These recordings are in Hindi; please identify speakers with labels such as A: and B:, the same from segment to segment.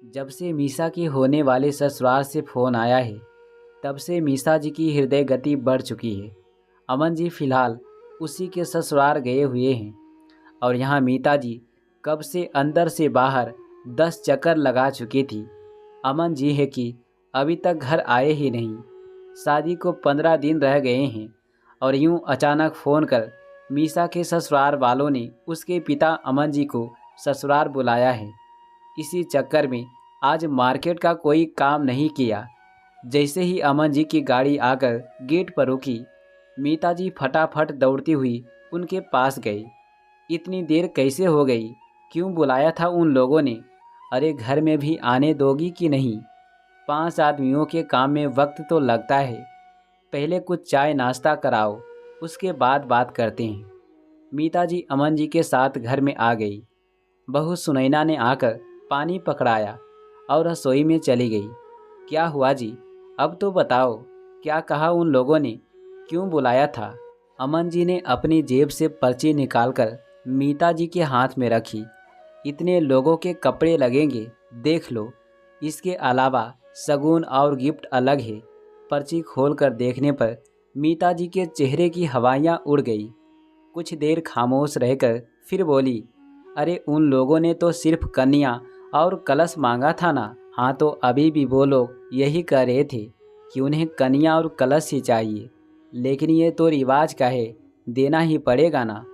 A: जब से मीसा की होने वाले ससुराल से फ़ोन आया है, तब से मीसा जी की हृदय गति बढ़ चुकी है। अमन जी फ़िलहाल उसी के ससुराल गए हुए हैं और यहाँ मीता जी कब से अंदर से बाहर 10 चक्कर लगा चुकी थी। अमन जी है कि अभी तक घर आए ही नहीं। शादी को 15 दिन रह गए हैं और यूं अचानक फ़ोन कर मीसा के ससुराल वालों ने उसके पिता अमन जी को ससुराल बुलाया है। इसी चक्कर में आज मार्केट का कोई काम नहीं किया। जैसे ही अमन जी की गाड़ी आकर गेट पर रुकी, मीता जी फटाफट दौड़ती हुई उनके पास गई। इतनी देर कैसे हो गई? क्यों बुलाया था उन लोगों ने? अरे घर में भी आने दोगी कि नहीं? 5 आदमियों के काम में वक्त तो लगता है। पहले कुछ चाय नाश्ता कराओ, उसके बाद बात करते हैं। मीता जी अमन जी के साथ घर में आ गई। बहू सुनैना ने आकर पानी पकड़ाया और रसोई में चली गई। क्या हुआ जी? अब तो बताओ, क्या कहा उन लोगों ने? क्यों बुलाया था? अमन जी ने अपनी जेब से पर्ची निकालकर मीता जी के हाथ में रखी। इतने लोगों के कपड़े लगेंगे, देख लो। इसके अलावा शगुन और गिफ्ट अलग है। पर्ची खोलकर देखने पर मीता जी के चेहरे की हवाइयाँ उड़ गई। कुछ देर खामोश रहकर फिर बोली, अरे उन लोगों ने तो सिर्फ कन्या और कलश मांगा था ना। हाँ तो अभी भी वो लोग यही कह रहे थे कि उन्हें कन्या और कलश ही चाहिए, लेकिन ये तो रिवाज का है, देना ही पड़ेगा ना।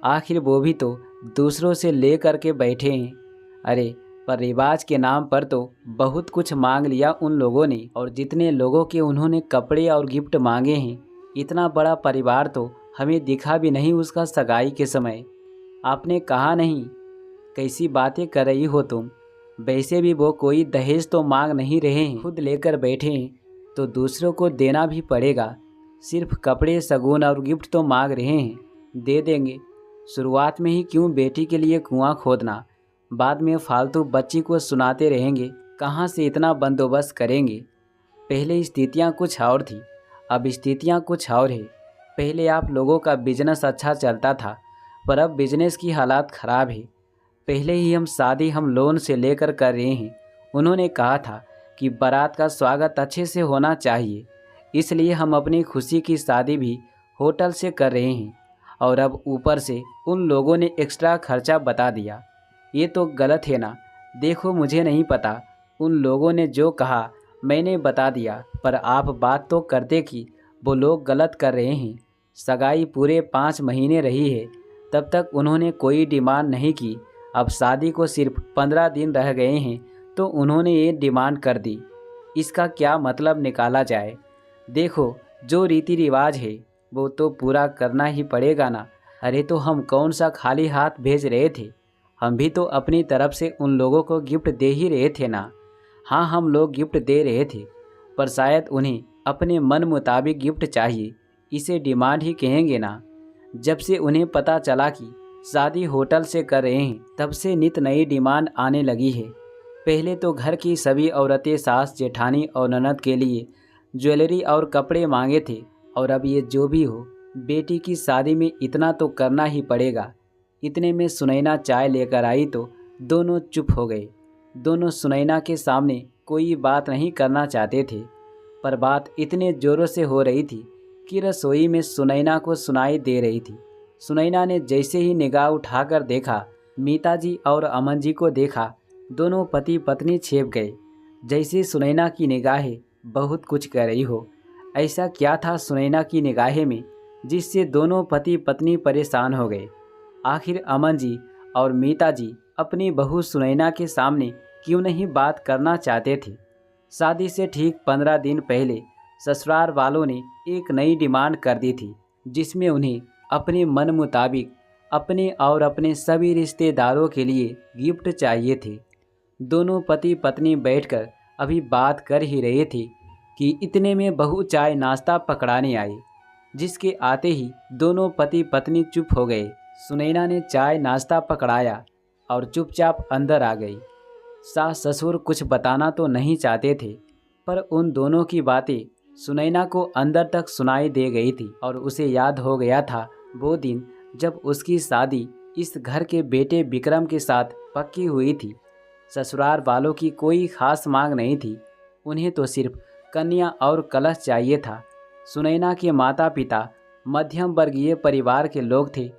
A: आखिर वो भी तो दूसरों से ले कर के बैठे हैं। अरे पर रिवाज के नाम पर तो बहुत कुछ मांग लिया उन लोगों ने, और जितने लोगों के उन्होंने कपड़े और गिफ्ट मांगे हैं, इतना बड़ा परिवार तो हमें दिखा भी नहीं उसका सगाई के समय। आपने कहा नहीं? कैसी बातें कर रही हो तुम? वैसे भी वो कोई दहेज तो मांग नहीं रहे हैं, खुद लेकर बैठे हैं तो दूसरों को देना भी पड़ेगा। सिर्फ कपड़े शगुन और गिफ्ट तो मांग रहे हैं, दे देंगे। शुरुआत में ही क्यों बेटी के लिए कुआं खोदना? बाद में फालतू बच्ची को सुनाते रहेंगे, कहाँ से इतना बंदोबस्त करेंगे? पहले स्थितियाँ कुछ और थी, अब स्थितियाँ कुछ और है। पहले आप लोगों का बिजनेस अच्छा चलता था, पर अब बिजनेस की हालात ख़राब है। पहले ही शादी हम लोन से लेकर कर रहे हैं। उन्होंने कहा था कि बारात का स्वागत अच्छे से होना चाहिए, इसलिए हम अपनी खुशी की शादी भी होटल से कर रहे हैं, और अब ऊपर से उन लोगों ने एक्स्ट्रा खर्चा बता दिया। ये तो गलत है ना? देखो मुझे नहीं पता, उन लोगों ने जो कहा मैंने बता दिया, पर आप बात तो करते कि वो लोग गलत कर रहे हैं। सगाई पूरे 5 महीने रही है, तब तक उन्होंने कोई डिमांड नहीं की। अब शादी को सिर्फ 15 दिन रह गए हैं तो उन्होंने ये डिमांड कर दी। इसका क्या मतलब निकाला जाए? देखो, जो रीति रिवाज है वो तो पूरा करना ही पड़ेगा ना। अरे तो हम कौन सा खाली हाथ भेज रहे थे? हम भी तो अपनी तरफ से उन लोगों को गिफ्ट दे ही रहे थे ना। हाँ, हम लोग गिफ्ट दे रहे थे, पर शायद उन्हें अपने मन मुताबिक गिफ्ट चाहिए, इसे डिमांड ही कहेंगे ना। जब से उन्हें पता चला कि शादी होटल से कर रहे हैं, तब से नित नई डिमांड आने लगी है। पहले तो घर की सभी औरतें सास जेठानी और ननद के लिए ज्वेलरी और कपड़े मांगे थे, और अब ये जो भी हो, बेटी की शादी में इतना तो करना ही पड़ेगा। इतने में सुनैना चाय लेकर आई तो दोनों चुप हो गए। दोनों सुनैना के सामने कोई बात नहीं करना चाहते थे, पर बात इतने ज़ोरों से हो रही थी कि रसोई में सुनैना को सुनाई दे रही थी। सुनैना ने जैसे ही निगाह उठाकर देखा, मीता जी और अमन जी को देखा, दोनों पति पत्नी छेप गए। जैसे सुनैना की निगाहें बहुत कुछ कह रही हो। ऐसा क्या था सुनैना की निगाहें में जिससे दोनों पति पत्नी परेशान हो गए? आखिर अमन जी और मीता जी अपनी बहू सुनैना के सामने क्यों नहीं बात करना चाहते थे? शादी से ठीक 15 दिन पहले ससुराल वालों ने एक नई डिमांड कर दी थी, जिसमें उन्हें अपने मन मुताबिक अपने और अपने सभी रिश्तेदारों के लिए गिफ्ट चाहिए थे। दोनों पति पत्नी बैठकर अभी बात कर ही रहे थे कि इतने में बहू चाय नाश्ता पकड़ाने आई, जिसके आते ही दोनों पति पत्नी चुप हो गए। सुनैना ने चाय नाश्ता पकड़ाया और चुपचाप अंदर आ गई। सास ससुर कुछ बताना तो नहीं चाहते थे, पर उन दोनों की बातें सुनैना को अंदर तक सुनाई दे गई थी, और उसे याद हो गया था वो दिन जब उसकी शादी इस घर के बेटे विक्रम के साथ पक्की हुई थी। ससुराल वालों की कोई खास मांग नहीं थी, उन्हें तो सिर्फ कन्या और कलश चाहिए था। सुनैना के माता पिता मध्यम वर्गीय परिवार के लोग थे,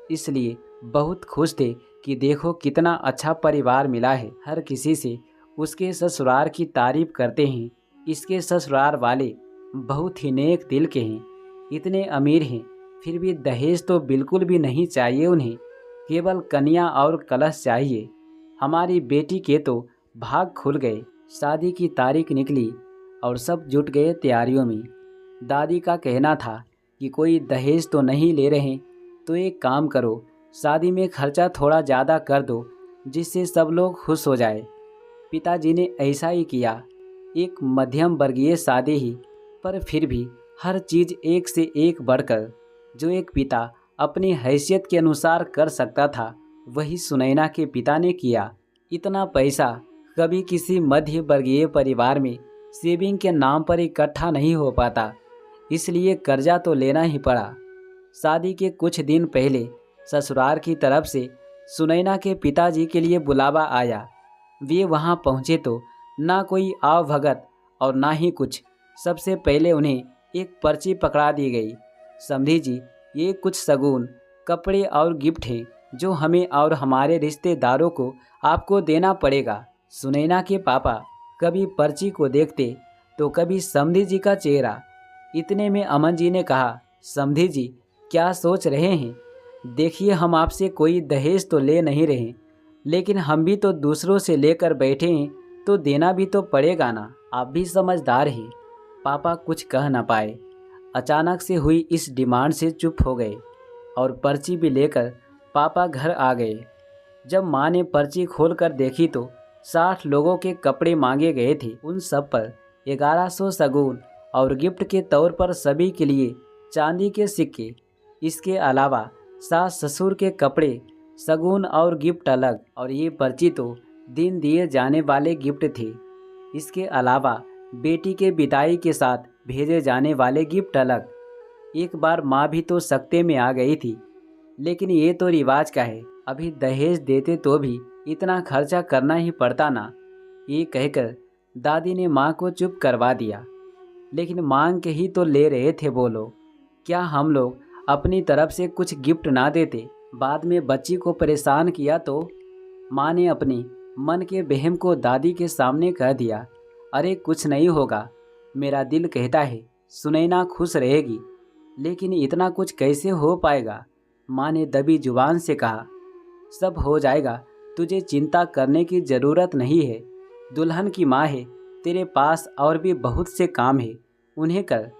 A: इसलिए बहुत खुश थे कि देखो कितना अच्छा परिवार मिला है। हर किसी से उसके ससुराल की तारीफ करते हैं। इसके ससुराल वाले बहुत ही नेक दिल के हैं, इतने अमीर हैं, फिर भी दहेज तो बिल्कुल भी नहीं चाहिए उन्हें, केवल कन्या और कलश चाहिए। हमारी बेटी के तो भाग खुल गए। शादी की तारीख निकली और सब जुट गए तैयारियों में। दादी का कहना था कि कोई दहेज तो नहीं ले रहे, तो एक काम करो, शादी में खर्चा थोड़ा ज़्यादा कर दो, जिससे सब लोग खुश हो जाए। पिताजी ने ऐसा ही किया। एक मध्यम वर्गीय शादी ही, पर फिर भी हर चीज़ एक से एक बढ़कर। जो एक पिता अपनी हैसियत के अनुसार कर सकता था, वही सुनैना के पिता ने किया। इतना पैसा कभी किसी मध्य वर्गीय परिवार में सेविंग के नाम पर इकट्ठा नहीं हो पाता, इसलिए कर्जा तो लेना ही पड़ा। शादी के कुछ दिन पहले ससुराल की तरफ से सुनैना के पिताजी के लिए बुलावा आया। वे वहां पहुंचे तो ना कोई आव भगत और ना ही कुछ। सबसे पहले उन्हें एक पर्ची पकड़ा दी गई। समधी जी, ये कुछ शगुन, कपड़े और गिफ्ट हैं जो हमें और हमारे रिश्तेदारों को आपको देना पड़ेगा। सुनैना के पापा कभी पर्ची को देखते तो कभी समधी जी का चेहरा। इतने में अमन जी ने कहा, समधी जी क्या सोच रहे हैं? देखिए, हम आपसे कोई दहेज तो ले नहीं रहे, लेकिन हम भी तो दूसरों से लेकर बैठे हैं, तो देना भी तो पड़ेगा ना। आप भी समझदार हैं। पापा कुछ कह ना पाए। अचानक से हुई इस डिमांड से चुप हो गए और पर्ची भी लेकर पापा घर आ गए। जब माँ ने पर्ची खोलकर देखी तो 60 लोगों के कपड़े मांगे गए थे। उन सब पर 1100 शगुन और गिफ्ट के तौर पर सभी के लिए चांदी के सिक्के। इसके अलावा सास ससुर के कपड़े, शगुन और गिफ्ट अलग, और ये पर्ची तो दिन दिए जाने वाले गिफ्ट थे। इसके अलावा बेटी के विदाई के साथ भेजे जाने वाले गिफ्ट अलग। एक बार माँ भी तो सकते में आ गई थी, लेकिन ये तो रिवाज का है, अभी दहेज देते तो भी इतना खर्चा करना ही पड़ता ना। ये कहकर दादी ने माँ को चुप करवा दिया। लेकिन मांग के ही तो ले रहे थे वो लोग, क्या हम लोग अपनी तरफ से कुछ गिफ्ट ना देते? बाद में बच्ची को परेशान किया तो माँ ने अपनी मन के वहम को दादी के सामने कह दिया। अरे कुछ नहीं होगा, मेरा दिल कहता है सुनैना खुश रहेगी, लेकिन इतना कुछ कैसे हो पाएगा? माँ ने दबी जुबान से कहा, सब हो जाएगा, तुझे चिंता करने की ज़रूरत नहीं है। दुल्हन की माँ है, तेरे पास और भी बहुत से काम है, उन्हें कर।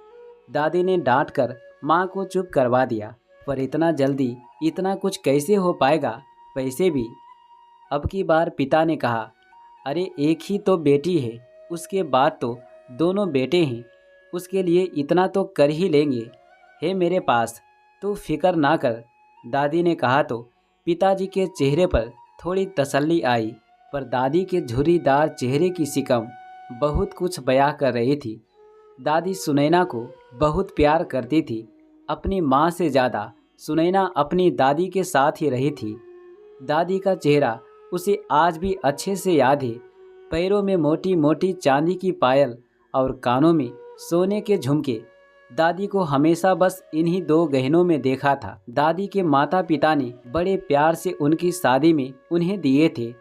A: दादी ने डांट कर माँ को चुप करवा दिया। पर इतना जल्दी इतना कुछ कैसे हो पाएगा? पैसे भी। अब की बार पिता ने कहा, अरे एक ही तो बेटी है, उसके बाद तो दोनों बेटे हैं, उसके लिए इतना तो कर ही लेंगे। है मेरे पास, तू फिक्र ना कर। दादी ने कहा तो पिताजी के चेहरे पर थोड़ी तसल्ली आई, पर दादी के झुर्रीदार चेहरे की सिकम बहुत कुछ बयां कर रही थी। दादी सुनैना को बहुत प्यार करती थी, अपनी माँ से ज़्यादा सुनैना अपनी दादी के साथ ही रही थी। दादी का चेहरा उसे आज भी अच्छे से याद है। पैरों में मोटी मोटी चांदी की पायल और कानों में सोने के झुमके। दादी को हमेशा बस इन्हीं दो गहनों में देखा था। दादी के माता पिता ने बड़े प्यार से उनकी शादी में उन्हें दिए थे।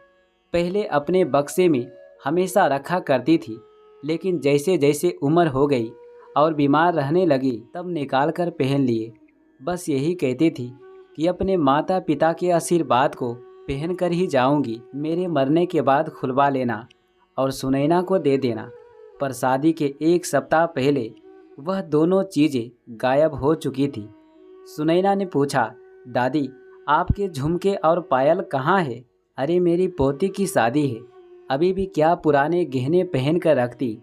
A: पहले अपने बक्से में हमेशा रखा करती थी, लेकिन जैसे जैसे उम्र हो गई और बीमार रहने लगी तब निकाल कर पहन लिए। बस यही कहती थी कि अपने माता पिता के आशीर्वाद को पहन कर ही जाऊंगी, मेरे मरने के बाद खुलवा लेना और सुनैना को दे देना। पर शादी के एक सप्ताह पहले वह दोनों चीज़ें गायब हो चुकी थी। सुनैना ने पूछा, दादी आपके झुमके और पायल कहाँ है? अरे मेरी पोती की शादी है, अभी भी क्या पुराने गहने पहन कर रखती?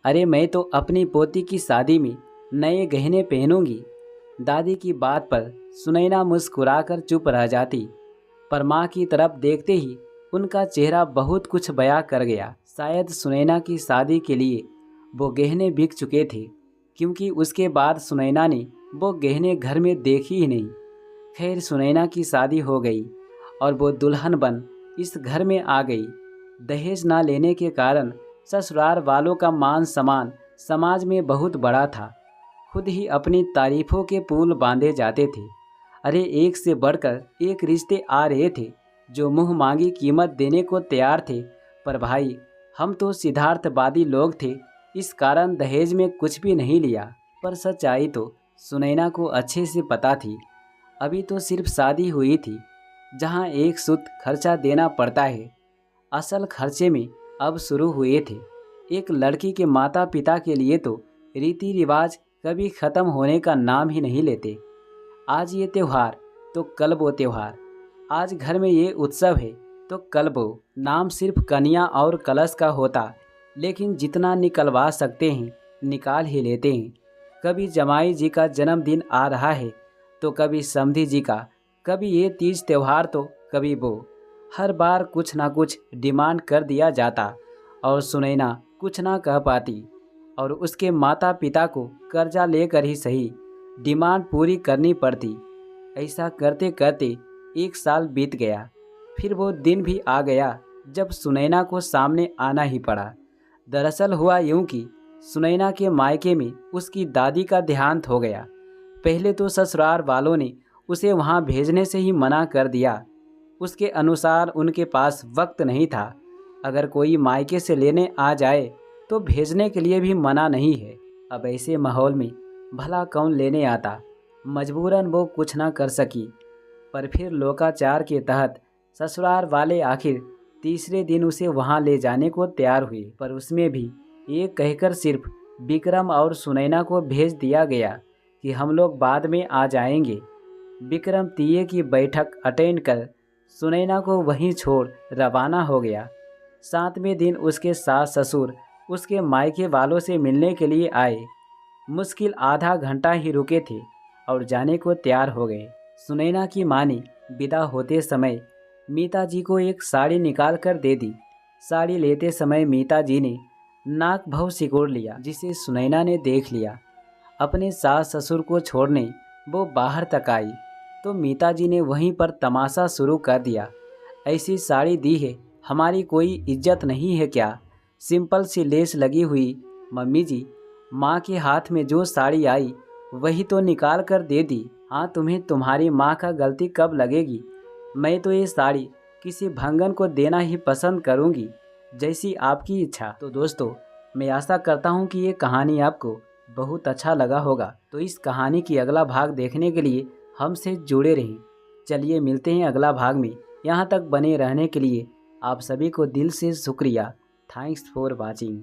A: अरे मैं तो अपनी पोती की शादी में नए गहने पहनूंगी। दादी की बात पर सुनैना मुस्कुराकर चुप रह जाती, पर माँ की तरफ देखते ही उनका चेहरा बहुत कुछ बयां कर गया। शायद सुनैना की शादी के लिए वो गहने बिक चुके थे, क्योंकि उसके बाद सुनैना ने वो गहने घर में देखी ही नहीं। खैर सुनैना की शादी हो गई और वो दुल्हन बन इस घर में आ गई। दहेज ना लेने के कारण ससुराल वालों का मान सम्मान समाज में बहुत बड़ा था। खुद ही अपनी तारीफों के पुल बांधे जाते थे। अरे एक से बढ़कर एक रिश्ते आ रहे थे जो मुंह मांगी कीमत देने को तैयार थे। पर भाई, हम तो सिद्धार्थवादी लोग थे, इस कारण दहेज में कुछ भी नहीं लिया। पर सच्चाई तो सुनैना को अच्छे से पता थी। अभी तो सिर्फ शादी हुई थी, जहां एक शुद्ध खर्चा देना पड़ता है। असल खर्चे में अब शुरू हुए थे। एक लड़की के माता पिता के लिए तो रीति रिवाज कभी ख़त्म होने का नाम ही नहीं लेते। आज ये त्यौहार तो कल वो त्यौहार, आज घर में ये उत्सव है तो कल वो। नाम सिर्फ कन्या और कलश का होता, लेकिन जितना निकलवा सकते हैं निकाल ही लेते हैं। कभी जमाई जी का जन्मदिन आ रहा है तो कभी समधी जी का, कभी ये तीज त्यौहार तो कभी वो। हर बार कुछ ना कुछ डिमांड कर दिया जाता और सुनैना कुछ ना कह पाती और उसके माता पिता को कर्जा लेकर ही सही डिमांड पूरी करनी पड़ती। ऐसा करते करते 1 साल बीत गया। फिर वो दिन भी आ गया जब सुनैना को सामने आना ही पड़ा। दरअसल हुआ यूं कि सुनैना के मायके में उसकी दादी का देहांत हो गया। पहले तो ससुराल वालों ने उसे वहां भेजने से ही मना कर दिया। उसके अनुसार उनके पास वक्त नहीं था। अगर कोई मायके से लेने आ जाए तो भेजने के लिए भी मना नहीं है। अब ऐसे माहौल में भला कौन लेने आता। मजबूरन वो कुछ ना कर सकी। पर फिर लोकाचार के तहत ससुराल वाले आखिर तीसरे दिन उसे वहां ले जाने को तैयार हुए। पर उसमें भी ये कहकर सिर्फ विक्रम और सुनैना को भेज दिया गया कि हम लोग बाद में आ जाएंगे। विक्रम तीये की बैठक अटेंड कर सुनैना को वहीं छोड़ रवाना हो गया। 7वें दिन उसके सास ससुर उसके मायके वालों से मिलने के लिए आए। मुश्किल आधा घंटा ही रुके थे और जाने को तैयार हो गए। सुनैना की मां ने विदा होते समय मीता जी को एक साड़ी निकाल कर दे दी। साड़ी लेते समय मीता जी ने नाक भव सिकोड़ लिया, जिसे सुनैना ने देख लिया। अपने सास ससुर को छोड़ने वो बाहर तक आई तो मीता जी ने वहीं पर तमाशा शुरू कर दिया। ऐसी साड़ी दी है, हमारी कोई इज्जत नहीं है क्या? सिंपल सी लेस लगी हुई। मम्मी जी, माँ के हाथ में जो साड़ी आई वही तो निकाल कर दे दी। हाँ, तुम्हें तुम्हारी माँ का गलती कब लगेगी? मैं तो ये साड़ी किसी भंगन को देना ही पसंद करूँगी, जैसी आपकी इच्छा। तो दोस्तों, मैं आशा करता हूँ कि ये कहानी आपको बहुत अच्छा लगा होगा। तो इस कहानी की अगला भाग देखने के लिए हमसे जुड़े रहें। चलिए मिलते हैं अगला भाग में। यहाँ तक बने रहने के लिए आप सभी को दिल से शुक्रिया। Thanks for watching.